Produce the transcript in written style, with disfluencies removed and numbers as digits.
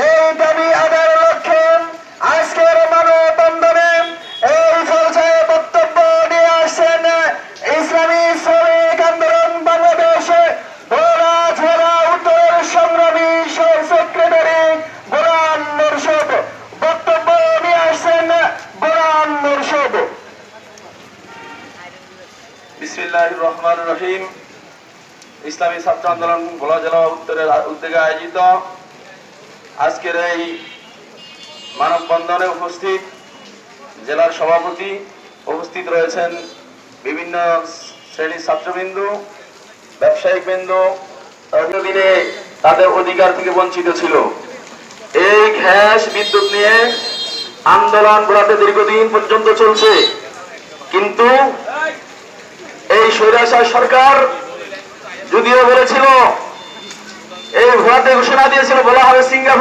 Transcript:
এই দাবি আদায়ের লক্ষ্যে আজকের মানববন্ধনে এই পর্যায়ে বক্তব্য নিয়ে আসছেন ইসলামী শ্রমিক আন্দোলন বাংলাদেশে বগুড়া জেলা উত্তরের সংগ্রামী সেক্রেটারি গোলাম মোর্শেদ। বক্তব্য নিয়ে আসছেন গোলাম মোর্শেদ। বিসমিল্লাহির রহমানির রহিম। ইসলামী ছাত্র আন্দোলন ভোলা জেলা উত্তরের উদ্যোগে আয়োজিত আজকের এই মানববন্ধনে উপস্থিত জেলার সভাপতি, উপস্থিত রয়েছেন বিভিন্ন শ্রেণীর ছাত্রবৃন্দ, ব্যবসায়িক বৃন্দ। দিনে তাদের অধিকার থেকে বঞ্চিত ছিল। এই গ্যাস বিদ্যুৎ নিয়ে আন্দোলন ভোলাতে দীর্ঘদিন পর্যন্ত চলছে, কিন্তু এই স্বৈরাচার সরকার যদিও বলেছিল, এই ভোলাতে ঘোষণা দিয়েছিল বলা হবে সিঙ্গাপুর